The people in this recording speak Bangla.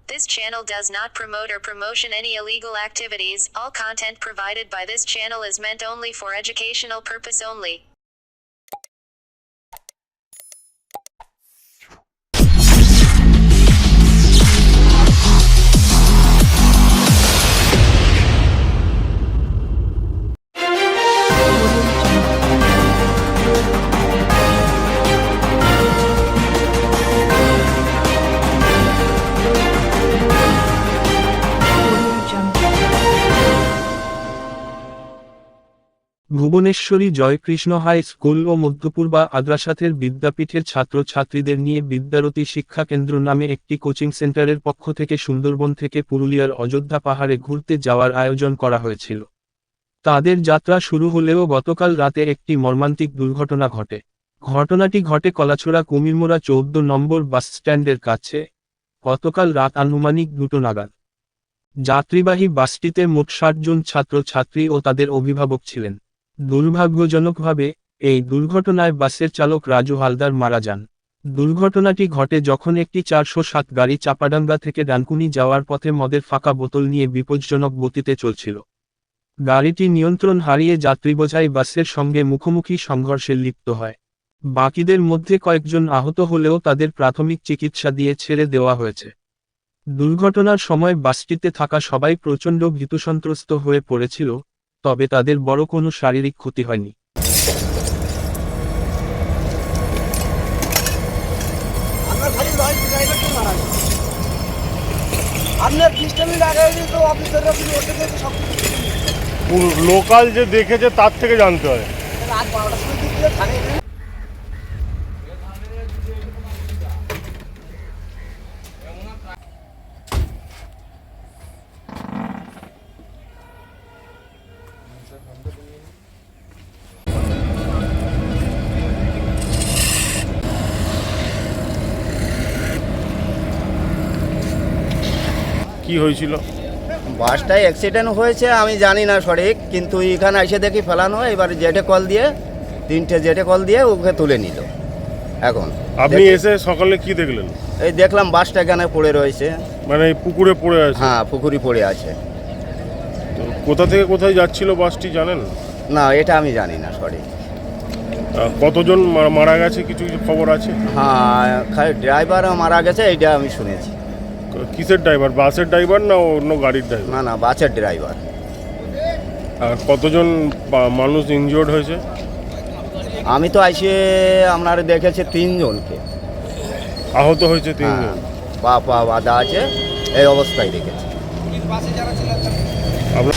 This channel does not promote or promotion any illegal activities. All content provided by this channel is meant only for educational purpose only. Bhubaneshwari Jaykrishna high school ও মধ্যপূর্বা আদ্রাসাতের বিদ্যাপীঠের ছাত্রছাত্রীদের নিয়ে বিদ্যারতী শিক্ষা কেন্দ্র নামে একটি কোচিং সেন্টারের পক্ষ থেকে সুন্দরবন থেকে পুরুলিয়ার অযোধ্যা পাহাড়ে ঘুরতে যাওয়ার আয়োজন করা হয়েছিল। তাদের যাত্রা শুরু হলেও গতকাল রাতে একটি মর্মান্তিক দুর্ঘটনা ঘটে। ঘটনাটি ঘটে কলাছড়া কুমিরমোড়া 14 নম্বর বাস স্ট্যান্ডের কাছে গতকাল রাত আনুমানিক 2টো নাগাদ। যাত্রীবাহী বাসটিতে মোট 60 জন ছাত্রছাত্রী ও তাদের অভিভাবক ছিলেন। দুর্ভাগ্যজনকভাবে এই দুর্ঘটনায় বাসের চালক রাজু হালদার মারা যান। দুর্ঘটনাটি ঘটে যখন একটি 407 গাড়ি চাপাডাঙ্গা থেকে ডানকুনি যাওয়ার পথে মদের ফাঁকা বোতল নিয়ে বিপজ্জনক গতিতে চলছিল। গাড়িটি নিয়ন্ত্রণ হারিয়ে যাত্রীবোঝাই বাসের সঙ্গে মুখোমুখি সংঘর্ষে লিপ্ত হয়। বাকিদের মধ্যে কয়েকজন আহত হলেও তাদের প্রাথমিক চিকিৎসা দিয়ে ছেড়ে দেওয়া হয়েছে। দুর্ঘটনার সময় বাসটিতে থাকা সবাই প্রচণ্ড ভীতসন্ত্রস্ত হয়ে পড়েছিল, তবে তাদের বড় কোনো শারীরিক ক্ষতি হয়নি। লোকাল যে দেখেছে তার থেকে জানতে হয়। কি হয়েছিল? বাসটায় অ্যাক্সিডেন্ট হয়েছে আমি জানি না সঠিক, কিন্তু এখানে এসে দেখি ফেলানো, এবার জেটে কল দিয়ে 3টে জেটে কল দিয়ে ওকে তুলে নিল। এখন আপনি এসে সকালে কি দেখলেন? এই দেখলাম বাসটা এখানে পড়ে রয়েছে, মানে পুকুরে পড়ে আছে? হ্যাঁ, পুকুরি পড়ে আছে। তো কোথা থেকে কোথায় যাচ্ছিল বাসটি জানেন? না, এটা আমি জানি না সঠিক। কতজন মারা গেছে কিছু খবর আছে? হ্যাঁ, খালি ড্রাইভারও মারা গেছে এইটা আমি শুনেছি। কিসের ড্রাইভার? বাসের ড্রাইভার না অন্য গাড়ির ড্রাইভার? না, বাসের ড্রাইভার। আর কতজন মানুষ ইনজিওর্ড হয়েছে? আমি তো এসে আপনার দেখেছি 3 জনকে আহত হয়েছে। 3 জন পা বাঁধা আছে, এই অবস্থায় দেখেছি। আপনার